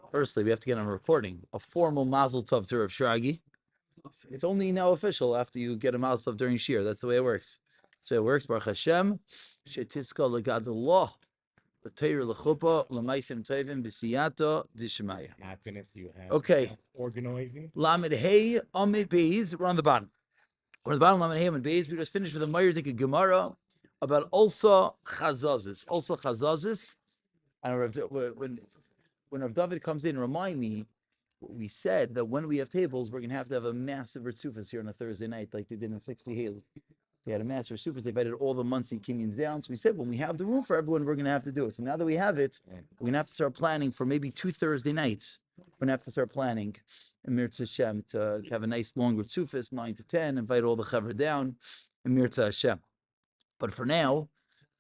Firstly, we have to get on a recording. A formal mazel tov to Rav Shragi. It's only now official after you get a mazel tov during shir. That's the way it works. So it works. Baruch Hashem. Shetiska legadullah. L'teir l'chuppah l'maisim tovim b'siyata d'shemaya. Happiness you have. Okay. Organizing. Lamed Hey Amid Beis. We're on the bottom. We're on the bottom. Lamed Hey Amid Beis. We just finished with a Meir Dika Gemara about Ulsa Chazazis. Ulsa Chazazis. And when Rav David comes in, remind me, we said that when we have tables, we're going to have a massive Ritzufas here on a Thursday night, like they did in 60 Haley. They had a massive Ritzufas. They invited all the Muncie Kinyans down. So we said, when we have the room for everyone, we're going to have to do it. So now that we have it, we're going to have to start planning for maybe 2 Thursday nights. We're going to have to start planning Mirza Hashem to have a nice long Ritzufas, 9 to 10, invite all the Chaver down, and Mirza Hashem. But for now,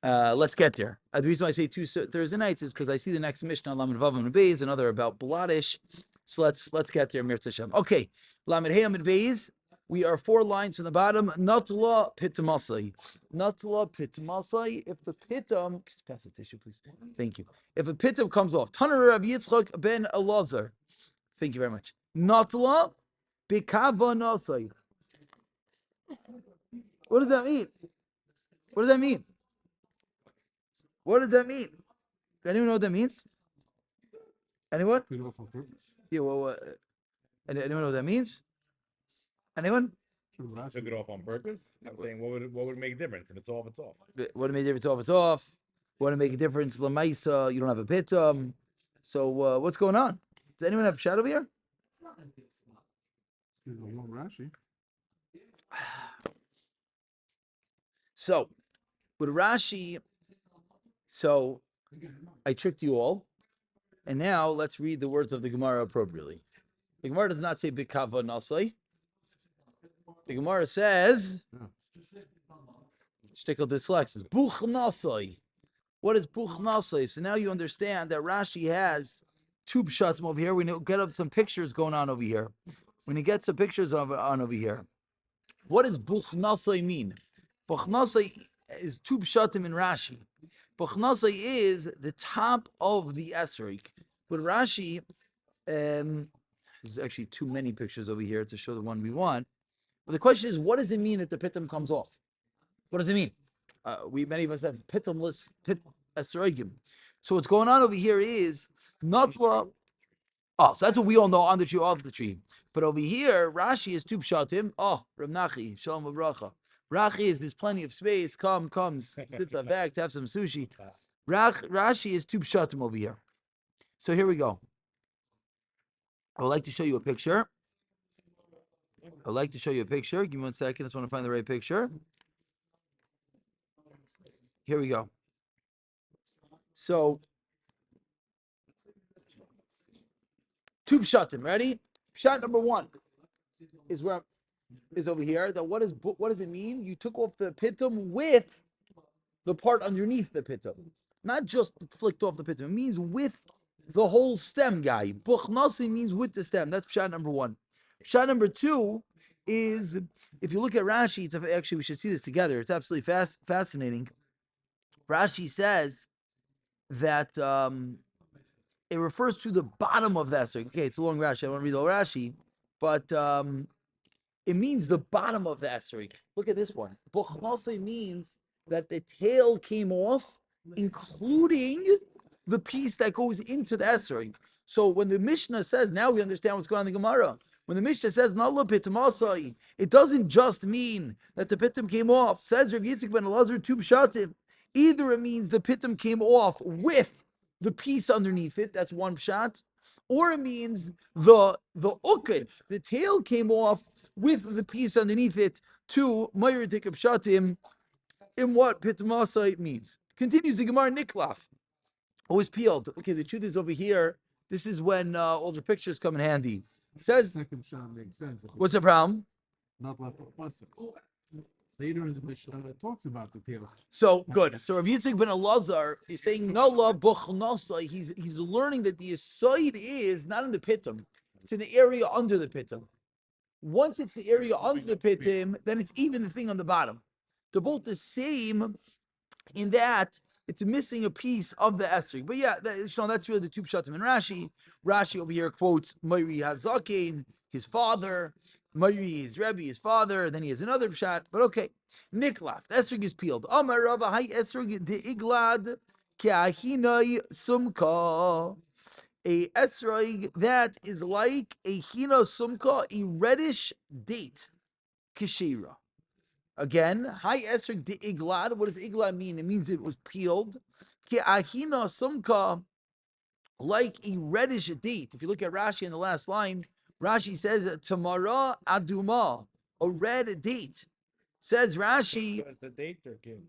let's get there. The reason why I say 2 Thursday nights is because I see the next Mishnah, Lamed Vav and Beis, another about Bladish. So let's get there, Mirza Hashem. Okay, Lamed Hey Amid Beis. We are 4 lines from the bottom. Natla Pitamasai. Natla Pitamasai. If the pitam, pass the tissue, please. Thank you. If a pitam comes off, Taner Rav Yitzchak ben Elazar. Thank you very much. Natla Bikavanasai. What does that mean? What does that mean? What does that mean? Does anyone know what that means? Anyone? Yeah, well, anyone know what that means? Anyone? Took it off on purpose. I'm saying, what would make a difference? If it's off, it's off. What would make a difference? Off, it's off. What would make a difference? Lamaisa, you don't have a pitum. So what's going on? Does anyone have shot over here? So, with Rashi, so I tricked you all, and now let's read the words of the Gemara appropriately. The Gemara does not say Bikava Nasai. The Gemara says, Shtickle dyslexis, Buch Nasai. What is Buch Nasai? So now you understand that Rashi has 2 pshatim over here. We need to get up some pictures going on over here. We need to get some pictures on over here. What does Buch Nasai mean? Buch Nasai is 2 pshatim in Rashi. Buch Nasai is the top of the esrog. But Rashi, there's actually too many pictures over here to show the one we want. But the question is, what does it mean that the pitum comes off? What does it mean? Many of us have pitumless pit esrogim. So what's going on over here is natla. Oh, so that's what we all know on the tree, off the tree. But over here, Rashi is 2 pshatim. Oh, Rav Nachi, Shalom Avracha. Rashi is there's plenty of space. Comes, sits back to have some sushi. Rashi is 2 pshatim over here. So here we go. I would like to show you a picture. Give me 1 second. I just want to find the right picture. Here we go. So, 2 pshatim. Ready? Pshat number 1 is over here. That what does it mean? You took off the pitum with the part underneath the pitum, not just flicked off the pitum. It means with the whole stem, guy. Buch nasi means with the stem. That's pshat number 1. Pshat number 2 is, if you look at Rashi, actually we should see this together. It's absolutely fascinating. Rashi says that it refers to the bottom of that. Okay, it's a long Rashi. I don't want to read the whole Rashi, but it means the bottom of the esrog. Look at this one. Buch nasi means that the tail came off, including the piece that goes into the esrog. So when the Mishnah says, now we understand what's going on in the Gemara. When the Mishnah says, Nala Pitamasai, it doesn't just mean that the pitum came off. Says Rav Yitzchak ben Elazar 2 pshatim. Either it means the pitum came off with the piece underneath it, that's 1 pshat, or it means the uket, the tail came off with the piece underneath it, 2 Meir Dika pshatim, in what Pitamasai means. Continues the Gemara Niklaf. Always peeled. Okay, the truth is over here, this is when all the pictures come in handy. It says, what's the problem? Later in the Mishnah, it talks about the tail. So good. So Rav Yitzchak ben Elazar is saying Nala Buch Nasa. He's learning that the aside is not in the pitum; it's in the area under the pitum. Once it's the area under the pitum, then it's even the thing on the bottom. They're both the same in that it's missing a piece of the esrog. But yeah, that's really the two pshatim in Rashi. Rashi over here quotes Moiri Hazakin, his father, Moiri, his Rebbe, his father, then he has another pshat. But okay, Niklaf, the esrog is peeled. Amar Rava Hai esrog de iglad ke'ahinoi sumka. A esrog that is like a hina sumka, a reddish date, kishira. Again, hi esrog de iglad. What does iglad mean? It means it was peeled. Ki ahina sumka, like a reddish date. If you look at Rashi in the last line, Rashi says tamara aduma, a red date. Says Rashi. That's the date or kid?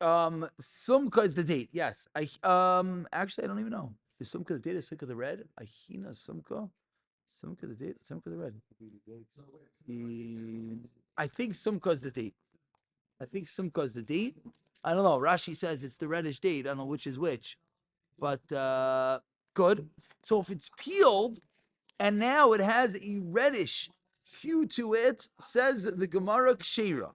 Sumka is the date. Yes. Actually, I don't even know. Is sumka the date? Is sumka the red? Ahina sumka. Sumka the date. Sumka the red. I think sumka is the date. I think Simcha is the date. I don't know. Rashi says it's the reddish date. I don't know which is which. But good. So if it's peeled and now it has a reddish hue to it, says the Gemara Kshira.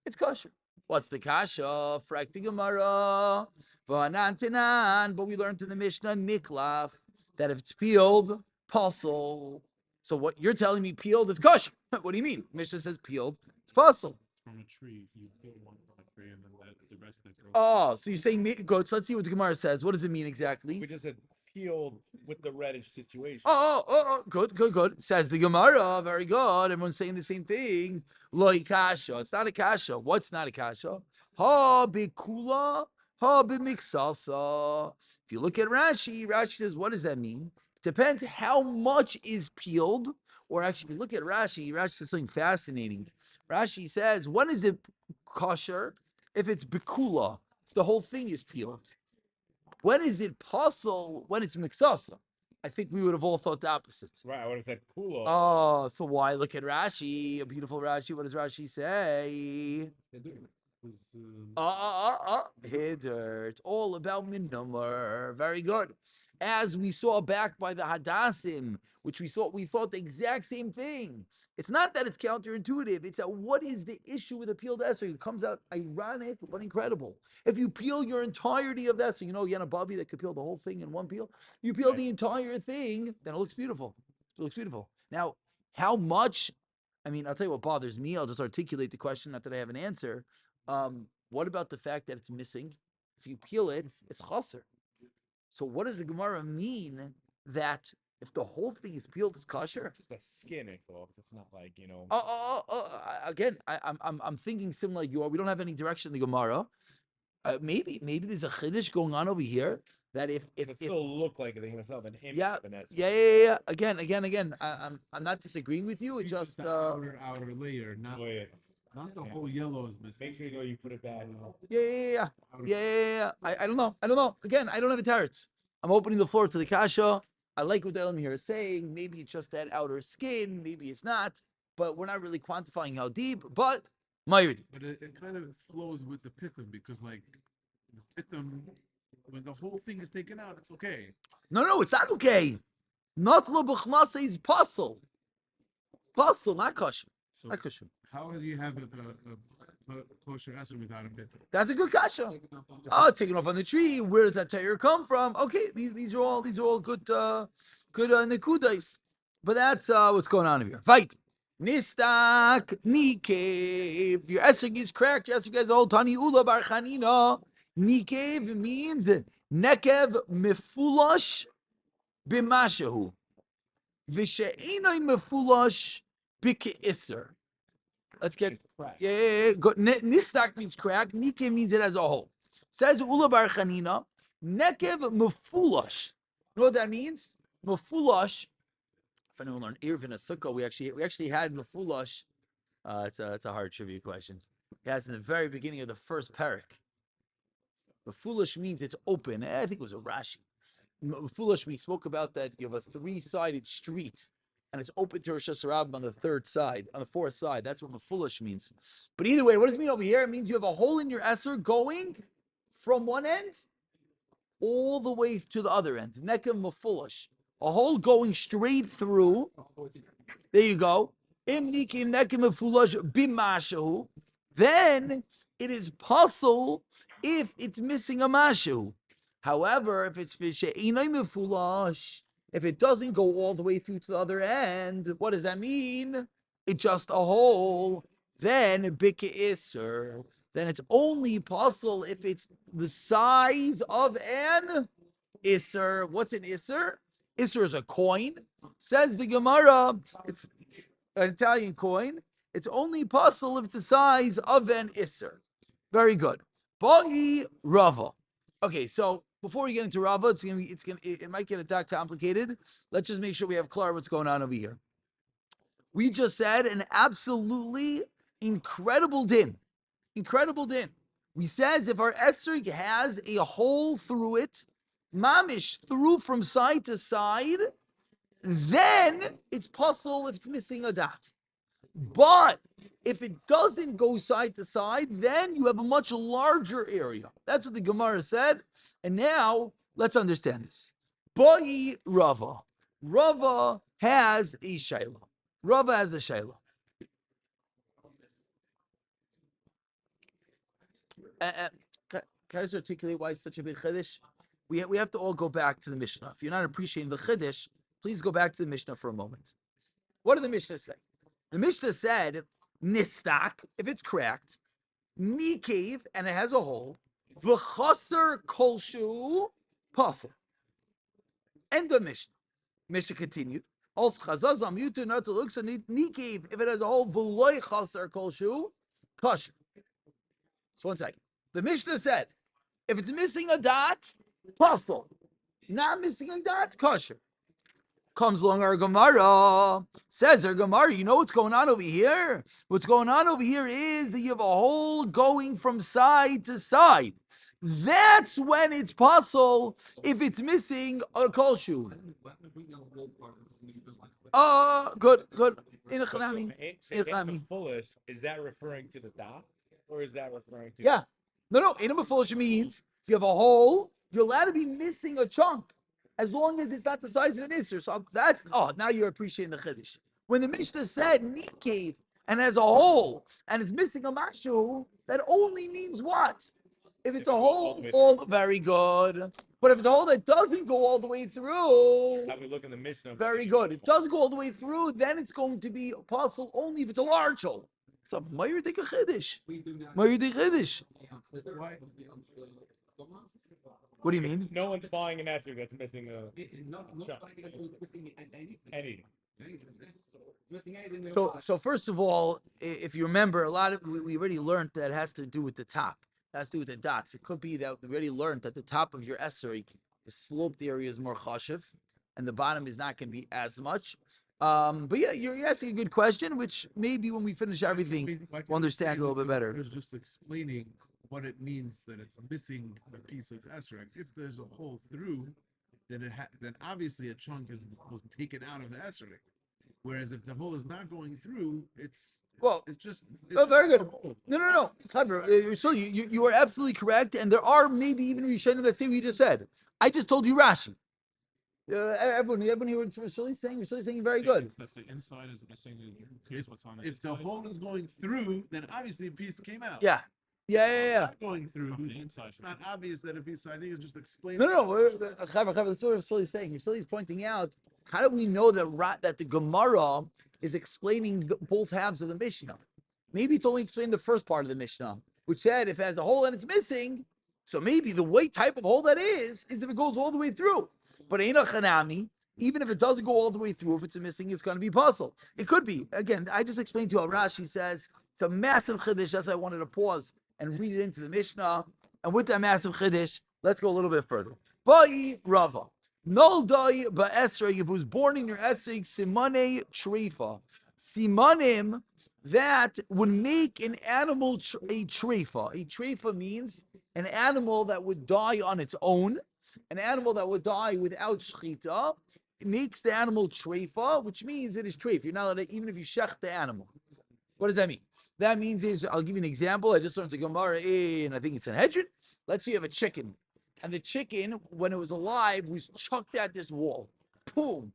It's kosher. What's the kasha? Frak the Gemara. V'anantinan. But we learned in the Mishnah Niklaf that if it's peeled, puzzle. So what you're telling me peeled is kosher. What do you mean? Mishnah says peeled, it's puzzle. From a tree, you peel one from a tree and then the rest of it goes. Oh, so you're saying goats. Let's see what the Gemara says. What does it mean exactly? We just said peeled with the reddish situation. Good. Says the Gemara. Very good. Everyone's saying the same thing. Lo kasha. It's not a kasha. What's not a kasha? Ha bikula, ha b'miksasa. If you look at Rashi, Rashi says, what does that mean? Depends how much is peeled. Or actually, if you look at Rashi, Rashi says something fascinating. Rashi says, when is it kosher? If it's bikula, if the whole thing is peeled. When is it puzzle? When it's miksasa? I think we would have all thought the opposite. Right, I would have said kula. Oh, so why look at Rashi? A beautiful Rashi. What does Rashi say? Hidder. It's all about minumar. Very good. As we saw back by the Hadassim, which we thought the exact same thing. It's not that it's counterintuitive. It's that what is the issue with a peeled esrog? It comes out ironic but incredible. If you peel your entirety of that, so you know Yanababi that could peel the whole thing in one peel. You peel the entire thing, then it looks beautiful. It looks beautiful. Now, how much? I mean, I'll tell you what bothers me. I'll just articulate the question, not that I have an answer. What about the fact that it's missing? If you peel it, it's chaser. So what does the Gemara mean that if the whole thing is peeled, it's kosher? Just the skin is off. It's not like, you know. Again, I'm thinking similar like you are. We don't have any direction in the Gemara. Maybe there's a chiddush going on over here that if it still look like it itself, an image yeah, of an essence. yeah. Again. I'm not disagreeing with you. It's just the outer layer, not the whole yellow is missing. Make sure you put it back. Yeah. I don't know. Again, I don't have a teretz. I'm opening the floor to the kasha. I like what the Elam here is saying. Maybe it's just that outer skin. Maybe it's not. But we're not really quantifying how deep. But Mayrid. But it kind of flows with the pitham because, like, the pitham, when the whole thing is taken out, it's okay. No, it's not okay. Not lo b'chnasa is puzzle. Puzzle, not kosher. So Not kosher. how do you have a kosher esrog without a pitham? That's a good kasha. Oh, taken off on the tree. Where does that tire come from? Okay, these are all good nekudais. But that's what's going on here. Fight. Nistak nikev. Your esrog is cracked. Your esrog has a whole tani ula bar chanina. Nikev means nekev mefulash b'mashahu. V'she'enoi mefulash b'ke'isr. Let's get yeah. Nistak means crack. Nikev means it as a whole. Says ula bar chanina. Nekev mefulash. You know what that means? Mefulash. If anyone learned Kinyan Succah, we actually had mefulash. It's a hard trivia question. Yeah, it's in the very beginning of the first parak. Mefulash means it's open. I think it was a Rashi. Mefulash, we spoke about that you have a three-sided street and it's open to Rosh Hashanah on the fourth side. That's what mefulash means. But either way, what does it mean over here? It means you have a hole in your esser going from one end all the way to the other end. Nekem mefulash. A hole going straight through. There you go. Then it is possible if it's missing a mashu. However, if it's mefulash, if it doesn't go all the way through to the other end, what does that mean? It's just a hole. Then bika iser. Then it's only possible if it's the size of an iser. What's an iser? Iser is a coin. Says the Gemara, it's an Italian coin. It's only possible if it's the size of an iser. Very good. Ba'i Rava. Okay, so before we get into Rava, it might get a tad complicated. Let's just make sure we have clear what's going on over here. We just said an absolutely incredible din. Incredible din. We says if our esrog has a hole through it, mamish through from side to side, then it's possible if it's missing a dot. But if it doesn't go side to side, then you have a much larger area. That's what the Gemara said. And now let's understand this. Ba'i Rava. Rava has a shayla. Rava has a shayla. Can I just articulate why it's such a big chiddush? We have to all go back to the Mishnah. If you're not appreciating the chiddush, please go back to the Mishnah for a moment. What did the Mishnah say? The Mishnah said, nistak, if it's cracked, nikev, and it has a hole, v'chaser kolshu, passer. End of Mishnah. Mishnah continued. Also, chazazam yutu not to look so nikev, if it has a hole, v'loy chaser kolshu, kosher. So one second. The Mishnah said, if it's missing a dot, puzzle. Not missing a dot, kosher. Comes along our Gemara, says our Gemara, you know what's going on over here? What's going on over here is that you have a hole going from side to side. That's when it's possible if it's missing a kol shoe. Good. In a foolish, is that referring to the dot? Or is that referring to... Yeah. No. In a foolish means you have a hole, you're allowed to be missing a chunk, as long as it's not the size of an isser. So that's, now you're appreciating the chiddush. When the Mishnah said nikev and has a hole and it's missing a mashu, that only means what? If it's a hole, very good. But if it's a hole that doesn't go all the way through, that's how we look in the Mishnah. Very good. If it doesn't go all the way through, then it's going to be possible only if it's a large hole. So, why you think a chiddush? Why you think chiddush? What do you mean? No one's buying an esrog that's missing a... anything. So first of all, if you remember, we already learned that it has to do with the top. It has to do with the dots. It could be that we already learned that the top of your esrog, the sloped area is more chashiv, and the bottom is not going to be as much. But yeah, you're asking a good question, which maybe when we finish everything, we'll understand a little bit better. It's just explaining what it means that it's missing a piece of esrog. If there's a hole through, then then obviously a chunk was taken out of the esrog. Whereas if the hole is not going through, it's just very good. No. Clever. So you are absolutely correct, and there are maybe even Rishonim that say what you just said. I just told you Rashi. Everyone here what Rishali's saying very good. That's the inside is missing. Here's what's on it. If the hole is going through, then obviously a piece came out. Yeah. Not going through the inside. It's not obvious that a piece. I think it's just explaining. No. That's what Rishali's saying. Rishali's pointing out. How do we know that the Gemara is explaining both halves of the Mishnah? Maybe it's only explaining the first part of the Mishnah, which said if it has a hole and it's missing, so maybe the way type of hole that is if it goes all the way through. But ain't a chanami, even if it doesn't go all the way through, if it's missing, it's going to be possible. It could be. Again, I just explained to you how Rashi saes it's a massive chiddush. That's why I wanted to pause and read it into the Mishnah. And with that massive chiddush, let's go a little bit further. Ba'i Rava. Noldai ba'esrog, if it was born in your esrog, simane treifa. Simanim, that would make an animal a treifa. A treifa means an animal that would die on its own. An animal that would die without shechita, it makes the animal treifa, which means it is treif. You're not allowed to, even if you shech the animal. What does that mean? That means I'll give you an example. I just learned the Gemara in, I think it's in Hedron. Let's say you have a chicken. And the chicken, when it was alive, was chucked at this wall. Boom.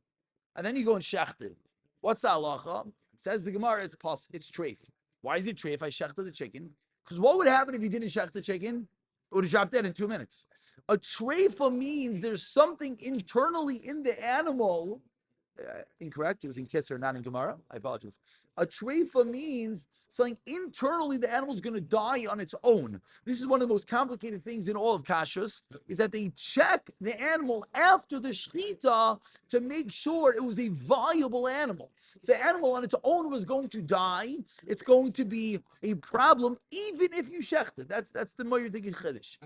And then you go and shecht it. What's the halacha? Says the Gemara, it's treif. Why is it treif? I shechted the chicken. Because what would happen if you didn't shech the chicken? would have dropped dead in 2 minutes. A treifa means there's something internally in the animal. Incorrect. It was in Kisser, not in Gemara. I apologize. A treifa means something internally the animal's going to die on its own. This is one of the most complicated things in all of kashrus, is that they check the animal after the shechita to make sure it was a viable animal. If the animal on its own was going to die, it's going to be a problem, even if you shecht it. That's the Moyer Digin Chiddush.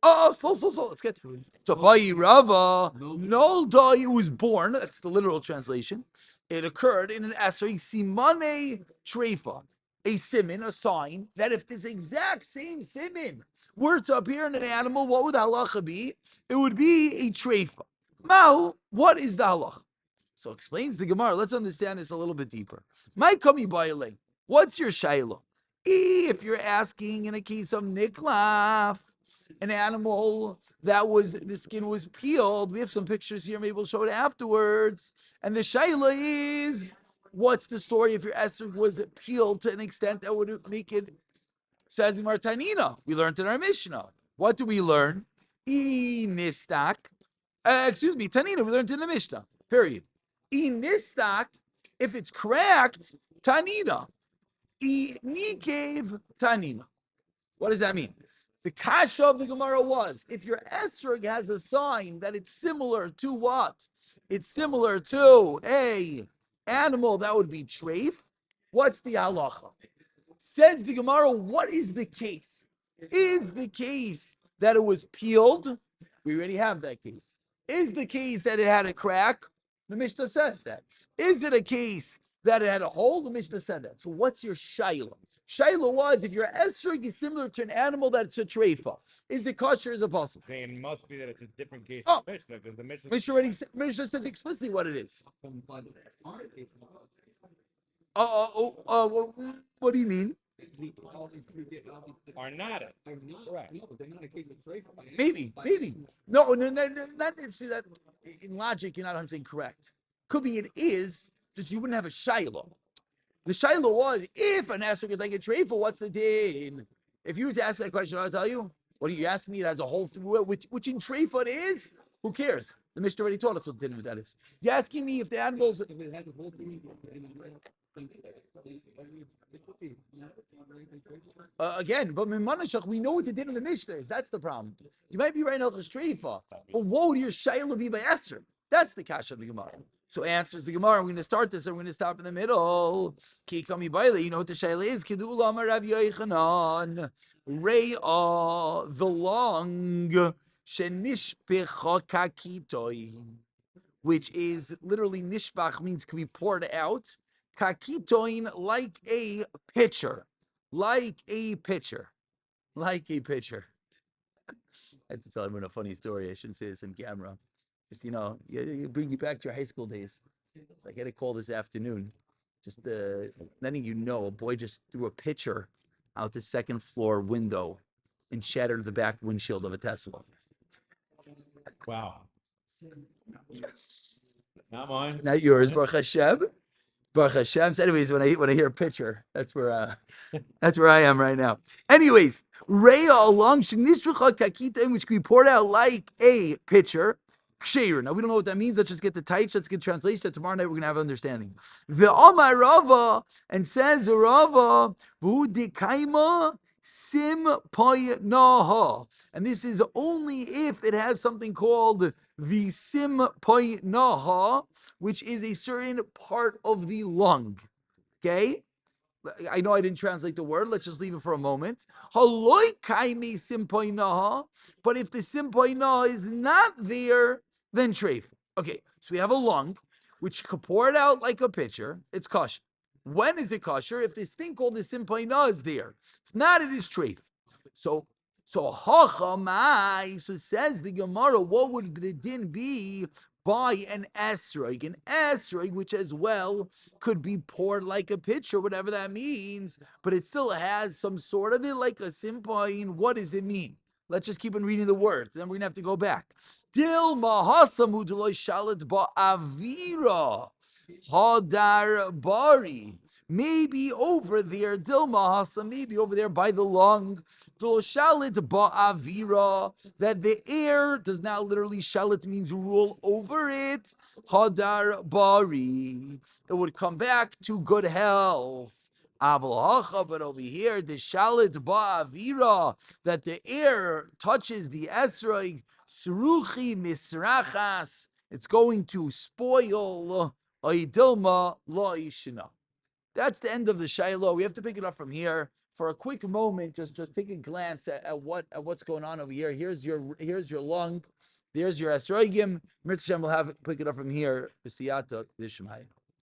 Oh, slow. Let's get to it. So, by Rava, Nolda, it was born. That's the literal translation. It occurred in an Esrei Simane Treifa, a siman, a sign that if this exact same siman were to appear in an animal, what would the halacha be? It would be a treifa. Now, what is the halacha? So explains the Gemara. Let's understand this a little bit deeper. My kami baile. What's your shayla? If you're asking in a case of niklaf, an animal that was, the skin was peeled. We have some pictures here. Maybe we'll show it afterwards. And the shayla is, what's the story if your esrog was peeled to an extent that would make it, says Martanina. We learned in our Mishnah. What do we learn? Nistak. Tanina, we learned in the Mishnah. Period. Nistak, if it's cracked, Tanina. Nikev, Tanina. What does that mean? The kasha of the Gemara was, if your esrog has a sign that it's similar to what? It's similar to a animal that would be treif. What's the halacha? Says the Gemara, what is the case? Is the case that it was peeled? We already have that case. Is the case that it had a crack? The Mishnah says that. Is it a case that it had a hole? The Mishnah said that. So what's your shayla? Shayla was, if your esrog is similar to an animal that's a treifa, is it kosher as a possible? It must be that it's a different case Oh, than Mishnah, because the Mishnah... Mishnah says explicitly what it is. What do you mean? Are not it. Correct. Maybe. No, not see that. In logic, you're not 100% correct. Could be it is, just you wouldn't have a shayla. The shayla was, if an esrog is like a treifa, what's the din? If you were to ask that question, I'll tell you. What do you ask me? It has a hole through it, which in treifa it is. Who cares? The Mishnah already told us what the din of that is. You're asking me if the animals. Again, but Mimanashach, we know what the din of the Mishnah is. That's the problem. You might be right now treifa, but what would your shayla be by esrog? That's the kasha of the Gemara. So answers the Gemara. We're going to start this, and we're going to stop in the middle. Kikami baile. You know what the shayla is? Kedula Amar Rav Yochanan. Re'a the long shenishpecha kakitoi, which is literally nishbach means can be poured out. Kakitoin like a pitcher, like a pitcher. I have to tell everyone a funny story. I shouldn't say this in camera. Just, you bring you back to your high school days. I get a call this afternoon. Just letting you know, a boy just threw a pitcher out the second floor window and shattered the back windshield of a Tesla. Wow. Not mine. Not yours, Baruch Hashem. Baruch Hashem. So anyways, when I hear a pitcher, that's where I am right now. Anyways, Reya along Shenishrucha Kakita, which can be poured out like a pitcher. Ksheir. Now we don't know what that means. Let's just get the tights. Let's get translation. Tomorrow night we're gonna have understanding. The Amar Rava, and says Rava, V'hu dikaima sim naha, and this is only if it has something called the sim naha, which is a certain part of the lung. Okay. I know I didn't translate the word. Let's just leave it for a moment. Haloi kaimi simpoinaha. But if the simpoinaha is not there, then treif. Okay, so we have a lung, which could pour it out like a pitcher. It's kosher. When is it kosher? If this thing called the simpoinaha is there. If not, it is treif. So hachamai. So says the Gemara, what would the din be by an esrog, which as well could be poured like a pitcher, whatever that means, but it still has some sort of it, like a simpoin. What does it mean? Let's just keep on reading the words. Then we're gonna have to go back. Dil mahasamu deloy shalit ba avira hadar bari. Maybe over there, Dilma Hasa, maybe over there by the lung, Shalit Ba'avira, that the air does not literally shalit means rule over it. Hadar Bari. It would come back to good health. But over here, the shalit ba'avira, that the air touches the esrog, sruchi misrachas, it's going to spoil oidilma lo'ishina. That's the end of the Shiloh. We have to pick it up from here. For a quick moment, just take a glance at what's going on over here. Here's your lung. There's your esrogim. Mitzvah will have pick it up from here. B'siyata d'shmaya.